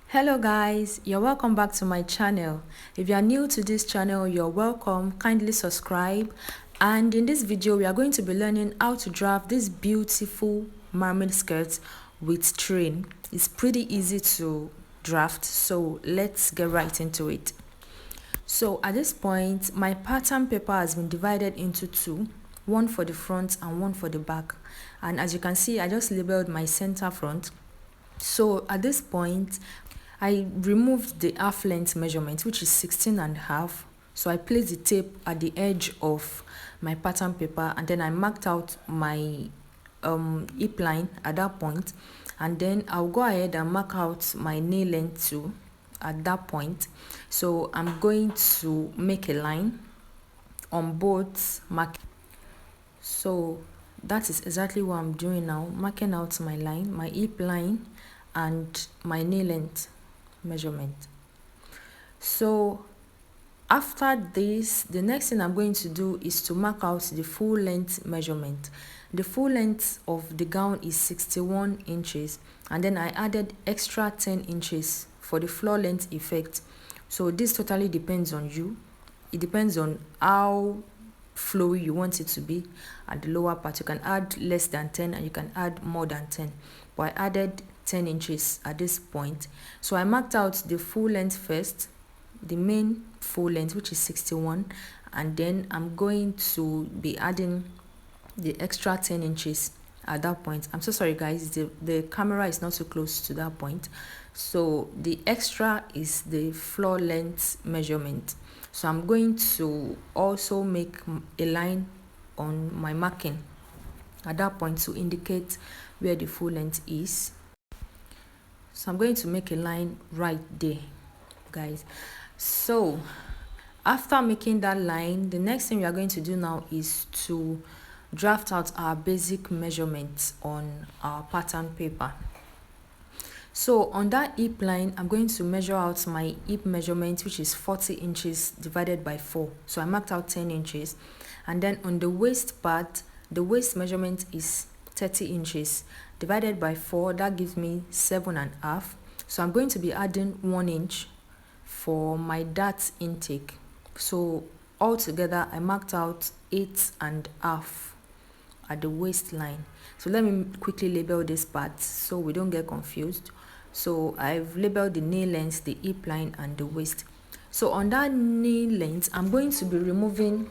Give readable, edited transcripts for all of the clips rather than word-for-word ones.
Hello guys, you're welcome back to my channel. If you are new to this channel, you're welcome. Kindly subscribe. And in this video, we are going to be learning how to draft this beautiful mermaid skirt with train. It's pretty easy to draft, so let's get right into it. So at this point, my pattern paper has been divided into two, one for the front and one for the back. And as you can see, I just labeled my center front. So at this point, I removed the half length measurement, which is 16 and a half. So I placed the tape at the edge of my pattern paper, and then I marked out my hip line at that point, and then I'll go ahead and mark out my nail length too at that point. So I'm going to make a line on both mark. So that is exactly what I'm doing now, marking out my line, my hip line and my nail length measurement. So after this, the next thing I'm going to do is to mark out the full length measurement. The full length of the gown is 61 inches, and then I added extra 10 inches for the floor length effect. So this totally depends on you. It depends on how flowy you want it to be. At the lower part, you can add less than 10 and you can add more than 10, but I added 10 inches at this point. So I marked out the full length first, the main full length, which is 61, and then I'm going to be adding the extra 10 inches at that point. I'm so sorry guys, the camera is not so close to that point. So the extra is the floor length measurement. So I'm going to also make a line on my marking at that point to indicate where the full length is. So I'm going to make a line right there, guys. So after making that line, the next thing we are going to do now is to draft out our basic measurements on our pattern paper. So on that hip line, I'm going to measure out my hip measurement, which is 40 inches divided by 4. So I marked out 10 inches. And then on the waist part, the waist measurement is 30 inches divided by 4. That gives me 7.5. So I'm going to be adding 1 inch for my dart intake. So altogether, I marked out 8.5 at the waistline. So let me quickly label this part so we don't get confused. So I've labeled the nail length, the hip line and the waist. So on that nail length, I'm going to be removing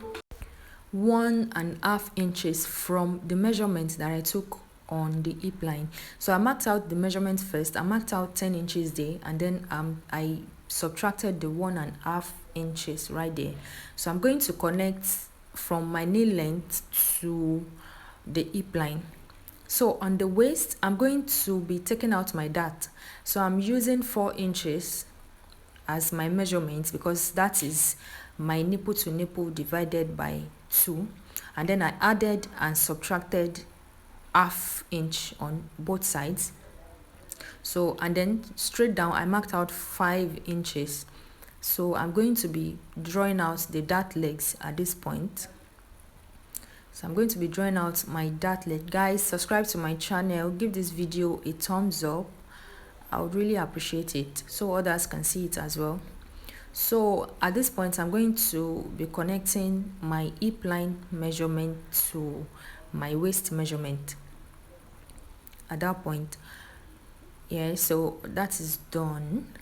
1.5 inches from the measurement that I took on the hip line. So I marked out the measurement first. I marked out 10 inches there, and then I subtracted the 1.5 inches right there. So I'm going to connect from my nail length to the hip line. So on the waist, I'm going to be taking out my dart. So I'm using 4 inches as my measurement because that is my nipple to nipple divided by 2. And then I added and subtracted ½ inch on both sides. So, and then straight down, I marked out 5 inches. So I'm going to be drawing out the dart legs at this point. So I'm going to be drawing out my dart leg. Guys, subscribe to my channel, give this video a thumbs up. I would really appreciate it so others can see it as well. So at this point, I'm going to be connecting my hip line measurement to my waist measurement at that point. Yeah, so that is done.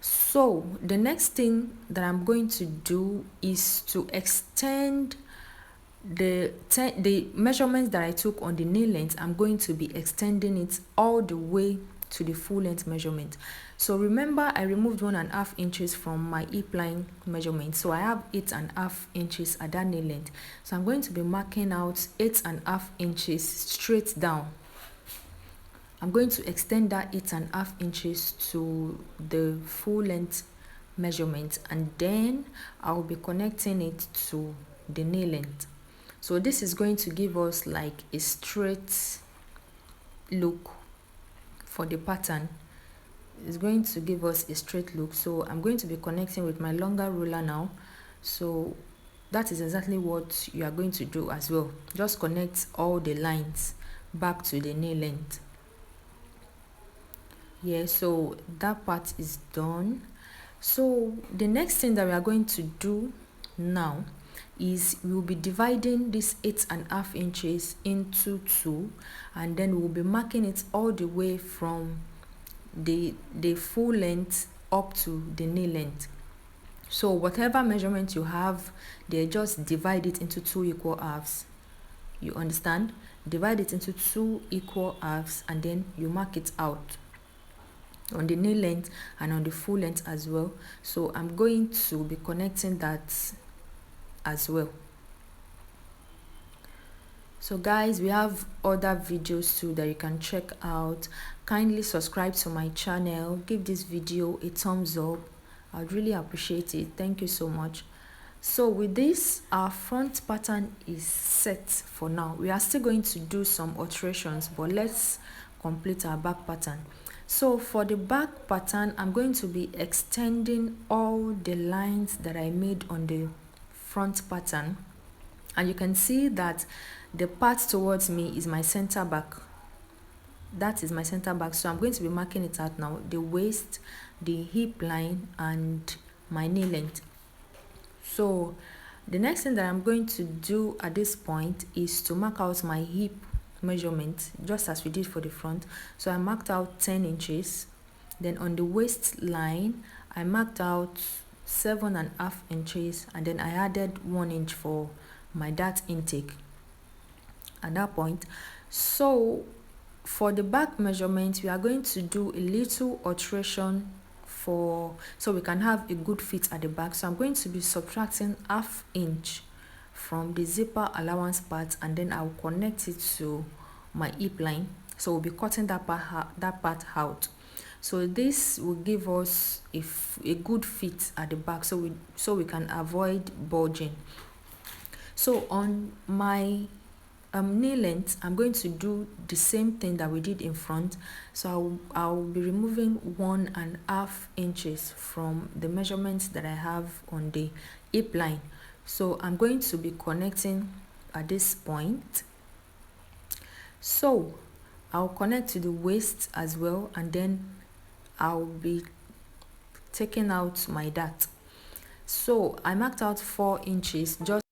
So the next thing that I'm going to do is to extend the measurements that I took on the nail length. I'm going to be extending it all the way to the full length measurement. So remember, I removed 1.5 inches from my hip line measurement, so I have 8.5 inches at that nail length. So I'm going to be marking out 8.5 inches straight down. I'm going to extend that 8.5 inches to the full length measurement, and then I'll be connecting it to the nail length. So this is going to give us like a straight look for the pattern. It's going to give us a straight look. So I'm going to be connecting with my longer ruler now. So that is exactly what you are going to do as well. Just connect all the lines back to the nail length. Yeah, so that part is done. So the next thing that we are going to do now is we will be dividing this 8.5 inches into two, and then we'll be marking it all the way from the full length up to the knee length. So whatever measurement you have, they just divide it into two equal halves. You understand? Divide it into two equal halves, and then you mark it out on the knee length and on the full length as well. So I'm going to be connecting that as well. So guys, we have other videos too that you can check out. Kindly subscribe to my channel, give this video a thumbs up. I'd really appreciate it. Thank you so much. So with this, our front pattern is set for now. We are still going to do some alterations, but let's complete our back pattern. So for the back pattern, I'm going to be extending all the lines that I made on the front pattern, and you can see that the part towards me is my center back. That is my center back. So I'm going to be marking it out now: the waist, the hip line, and my knee length. So the next thing that I'm going to do at this point is to mark out my hip measurement, just as we did for the front. So I marked out 10 inches. Then on the waistline, I marked out 7.5 inches, and then I added 1 inch for my dart intake at that point. So for the back measurement, we are going to do a little alteration so we can have a good fit at the back. So I'm going to be subtracting 0.5 inch from the zipper allowance part, and then I'll connect it to my hip line. So we'll be cutting that part out. So this will give us a good fit at the back, so we can avoid bulging. So on my knee length, I'm going to do the same thing that we did in front. So I'll be removing 1.5 inches from the measurements that I have on the hip line. So I'm going to be connecting at this point. So I'll connect to the waist as well, and then I'll be taking out my dart. So I marked out 4 inches, just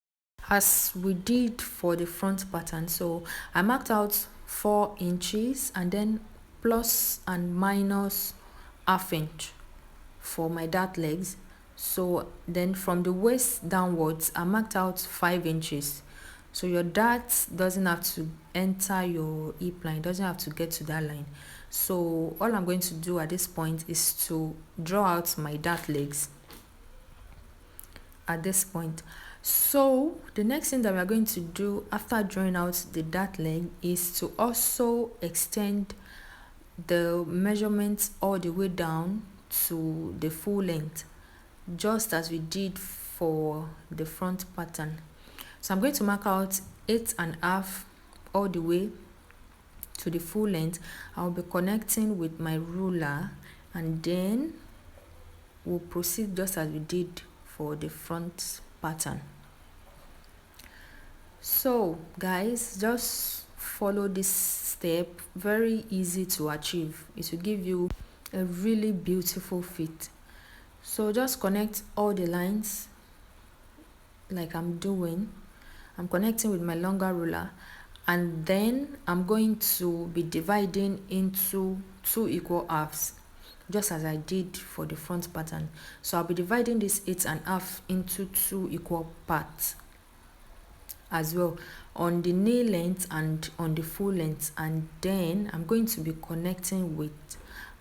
as we did for the front pattern. So I marked out 4 inches, and then plus and minus 0.5 inch for my dart legs. So then from the waist downwards, I marked out 5 inches. So your dart doesn't have to enter your hip line, doesn't have to get to that line. So all I'm going to do at this point is to draw out my dart legs at this point. So the next thing that we are going to do after drawing out the dart leg is to also extend the measurements all the way down to the full length, just as we did for the front pattern. So I'm going to mark out 8.5 all the way to the full length. I'll be connecting with my ruler, and then we'll proceed just as we did for the front pattern. So guys, just follow this step. Very easy to achieve. It will give you a really beautiful fit. So just connect all the lines like I'm doing. I'm connecting with my longer ruler, and then I'm going to be dividing into two equal halves, just as I did for the front pattern. So I'll be dividing this 8.5 into two equal parts as well, on the knee length and on the full length, and then I'm going to be connecting with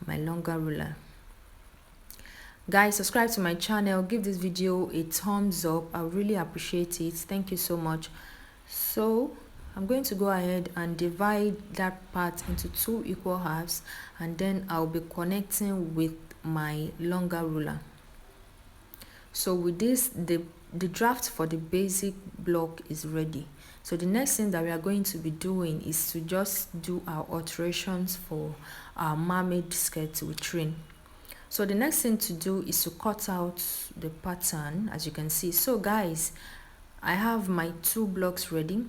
my longer ruler. Guys, subscribe to my channel, give this video a thumbs up. I really appreciate it. Thank you so much. So I'm going to go ahead and divide that part into two equal halves, and then I'll be connecting with my longer ruler. So with this, the draft for the basic block is ready. So the next thing that we are going to be doing is to just do our alterations for our mermaid skirt with trim. So the next thing to do is to cut out the pattern, as you can see. So guys, I have my 2 blocks ready.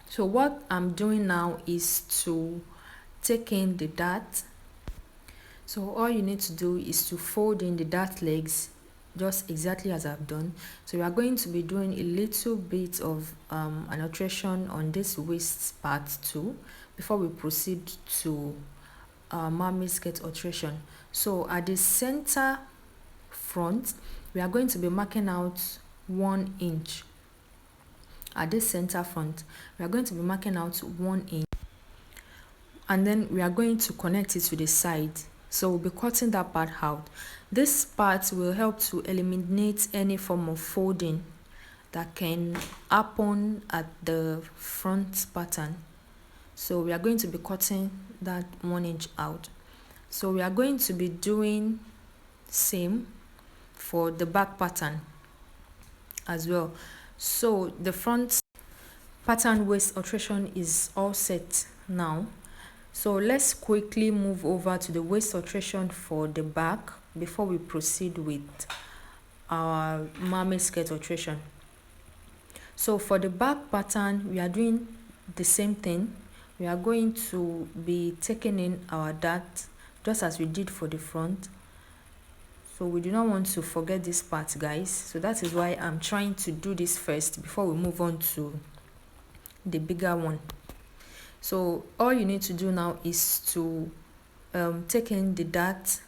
So what I'm doing now is to take in the dart. So all you need to do is to fold in the dart legs just exactly as I've done. So we are going to be doing a little bit of an alteration on this waist part too before we proceed to mermaid skirt alteration. So at the center front, we are going to be marking out 1 inch. At this center front, we are going to be marking out 1 inch, and then we are going to connect it to the side. So we'll be cutting that part out. This part will help to eliminate any form of folding that can happen at the front pattern. So we are going to be cutting that 1 inch out. So we are going to be doing same for the back pattern as well. So the front pattern waist alteration is all set now. So let's quickly move over to the waist alteration for the back before we proceed with our mermaid skirt alteration. So for the back pattern, we are doing the same thing. We are going to be taking in our dart just as we did for the front. So we do not want to forget this part, guys. So that is why I'm trying to do this first before we move on to the bigger one. So all you need to do now is to take in the dart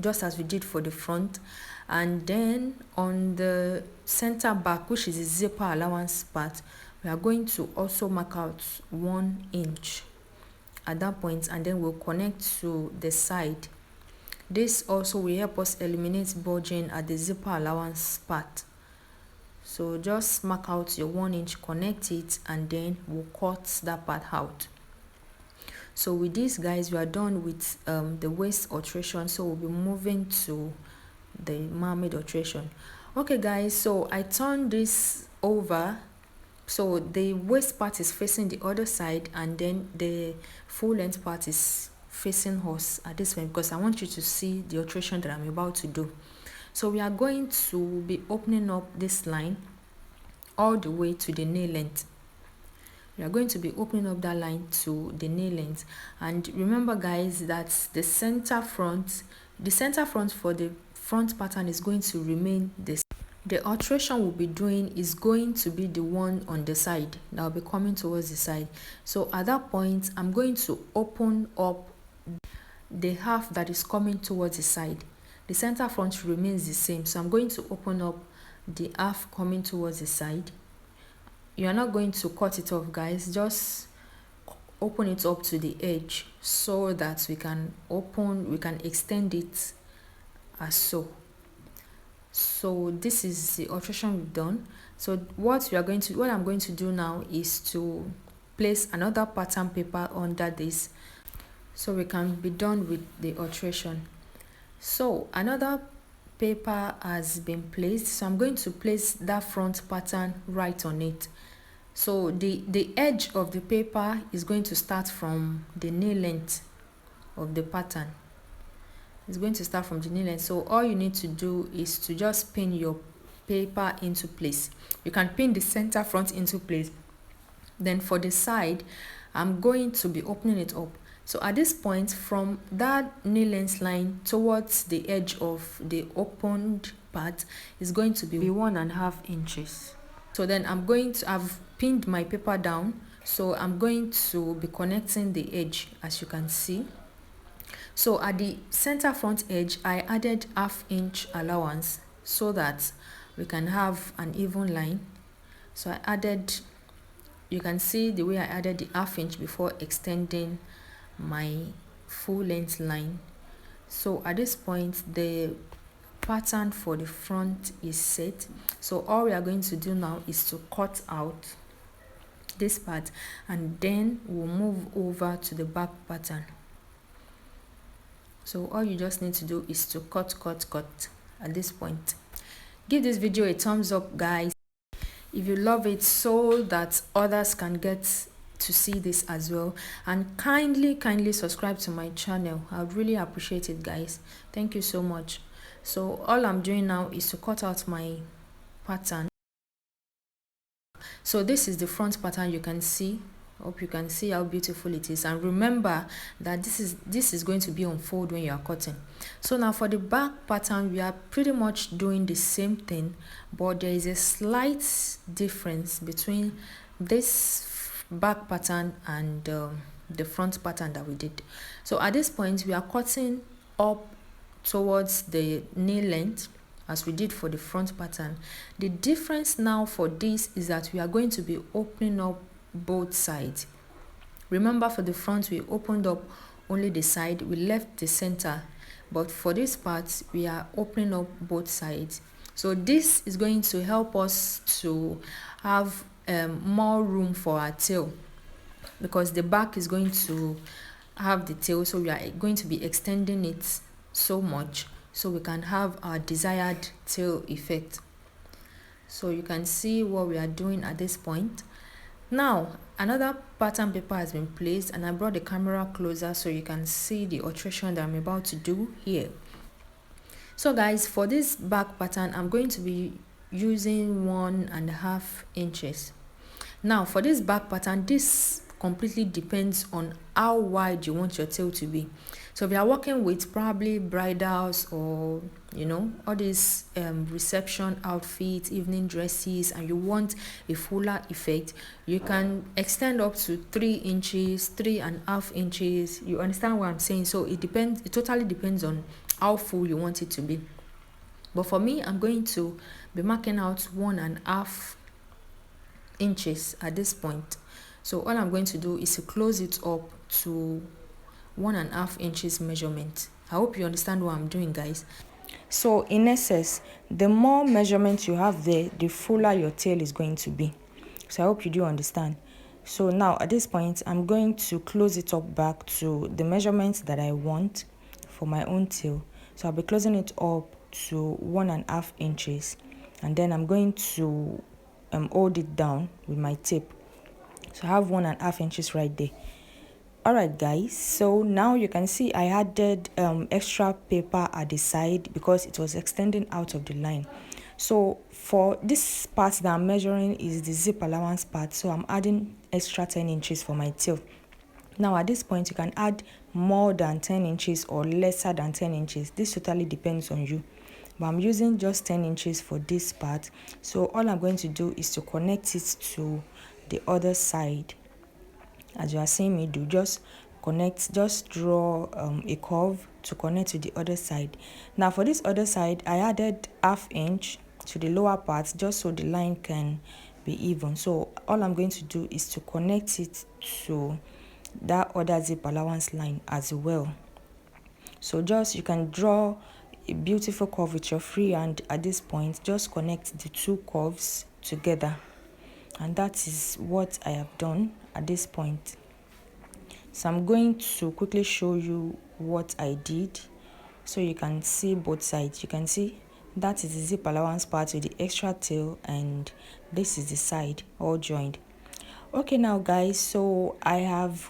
just as we did for the front, and then on the center back, which is the zipper allowance part, we are going to also mark out 1 inch at that point, and then we'll connect to the side. This also will help us eliminate bulging at the zipper allowance part. So just mark out your 1 inch, connect it, and then we'll cut that part out. So with this, guys, we are done with the waist alteration. So we'll be moving to the mermaid alteration. Okay, guys, so I turned this over. So the waist part is facing the other side, and then the full length part is facing us at this point, because I want you to see the alteration that I'm about to do. So we are going to be opening up this line all the way to the nail length. We are going to be opening up that line to the nail length. And remember, guys, that the center front for the front pattern is going to remain this. The alteration we'll be doing is going to be the one on the side that will be coming towards the side. So at that point, I'm going to open up the half that is coming towards the side. The center front remains the same, so I'm going to open up the half coming towards the side. You are not going to cut it off, guys, just open it up to the edge so that we can extend it as so. So this is the alteration we've done. So what I'm going to do now is to place another pattern paper under this so we can be done with the alteration. So another paper has been placed, so I'm going to place that front pattern right on it. So the edge of the paper is going to start from the nail length of the pattern. It's going to start from the nail length. So all you need to do is to just pin your paper into place. You can pin the center front into place. Then for the side, I'm going to be opening it up. So at this point, from that nail length line towards the edge of the opened part is going to be 1.5 inches. So then I've pinned my paper down, so I'm going to be connecting the edge, as you can see. So at the center front edge, I added 1/2 inch allowance so that we can have an even line. So you can see the way I added the 1/2 inch before extending my full length line. So at this point, the pattern for the front is set. So all we are going to do now is to cut out this part, and then we'll move over to the back pattern. So all you just need to do is to cut at this point. Give this video a thumbs up, guys, if you love it, so that others can get to see this as well, and kindly subscribe to my channel. I would really appreciate it, guys. Thank you so much. So all I'm doing now is to cut out my pattern. So this is the front pattern. You can see Hope you can see how beautiful it is, and remember that this is going to be on fold when you are cutting. So now for the back pattern, we are pretty much doing the same thing, but there is a slight difference between this back pattern and the front pattern that we did. So at this point, we are cutting up towards the knee length as we did for the front pattern. The difference now for this is that we are going to be opening up both sides. Remember, for the front we opened up only the side, we left the center, but for this part we are opening up both sides. So this is going to help us to have more room for our tail, because the back is going to have the tail, so we are going to be extending it so much so we can have our desired tail effect. So you can see what we are doing at this point. Now another pattern paper has been placed, and I brought the camera closer so you can see the alteration that I'm about to do here. So guys, for this back pattern I'm going to be using 1.5 inches. Now for this back pattern, this completely depends on how wide you want your tail to be. So if you are working with probably bridals or all these reception outfits, evening dresses, and you want a fuller effect, you can extend up to 3 inches, 3.5 inches. You understand what I'm saying? So it totally depends on how full you want it to be. But for me, I'm going to be marking out 1.5 inches at this point. So all I'm going to do is to close it up to 1.5 inches measurement. I hope you understand what I'm doing, guys. So in essence, the more measurement you have there, the fuller your tail is going to be. So I hope you do understand. So now at this point, I'm going to close it up back to the measurements that I want for my own tail. So I'll be closing it up to 1.5 inches, and then I'm going to hold it down with my tape. So I have 1.5 inches right there. Alright guys, so now you can see I added extra paper at the side because it was extending out of the line. So for this part that I'm measuring is the zip allowance part, so I'm adding extra 10 inches for my tail. Now at this point you can add more than 10 inches or lesser than 10 inches. This totally depends on you, but I'm using just 10 inches for this part. So all I'm going to do is to connect it to the other side. As you are seeing me do, just draw a curve to connect to the other side. Now for this other side, I added 1/2 inch to the lower part just so the line can be even. So all I'm going to do is to connect it to that other zip allowance line as well. So you can draw a beautiful curve with your free hand. At this point, just connect the two curves together, and that is what I have done at this point. So I'm going to quickly show you what I did so you can see both sides. You can see that is the zip allowance part with the extra tail, and this is the side all joined. Okay, now guys, so I have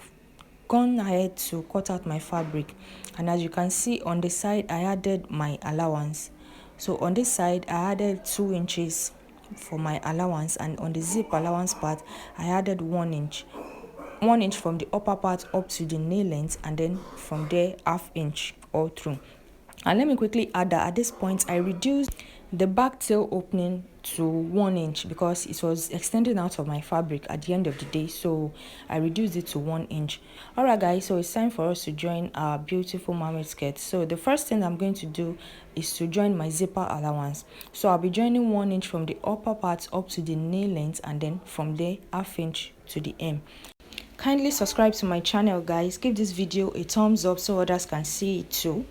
gone ahead to cut out my fabric, and as you can see on the side I added my allowance. So on this side I added 2 inches for my allowance, and on the zip allowance part I added 1 inch. 1 inch from the upper part up to the nail length, and then from there 1/2 inch all through. And let me quickly add that at this point I reduced the back tail opening to 1 inch because it was extending out of my fabric at the end of the day, so I reduced it to 1 inch. Alright guys, so it's time for us to join our beautiful mermaid skirt. So the first thing I'm going to do is to join my zipper allowance. So I'll be joining 1 inch from the upper part up to the nail length, and then from there 1/2 inch to the hem. Kindly subscribe to my channel, guys. Give this video a thumbs up so others can see it too.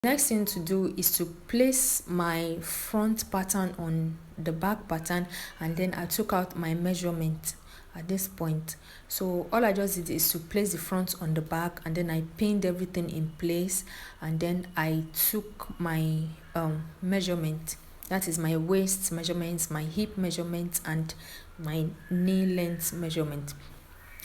Next thing to do is to place my front pattern on the back pattern, and then I took out my measurement at this point. So all I just did is to place the front on the back, and then I pinned everything in place, and then I took my measurement. That is my waist measurements, my hip measurements, and my knee length measurement.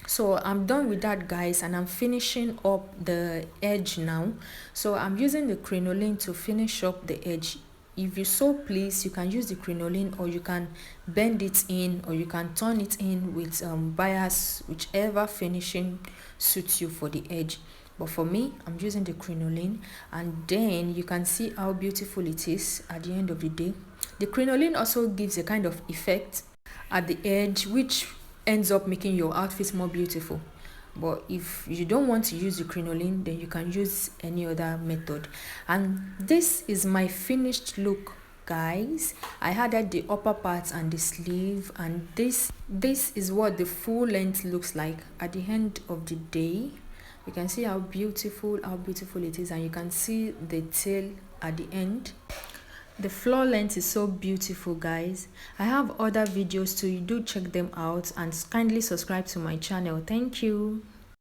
So I'm done with that, guys, and I'm finishing up the edge now. So I'm using the crinoline to finish up the edge if you so please, you can use the crinoline, or you can bend it in, or you can turn it in with bias, whichever finishing suits you for the edge. But for me, I'm using the crinoline, and then you can see how beautiful it is at the end of the day. The crinoline also gives a kind of effect at the edge, which ends up making your outfit more beautiful. But if you don't want to use the crinoline, then you can use any other method. And this is my finished look, guys. I added the upper part and the sleeve, and this is what the full length looks like at the end of the day. You can see how beautiful it is, and you can see the tail at the end. The floor length is so beautiful, guys. I have other videos too, you do check them out, and kindly subscribe to my channel. Thank you.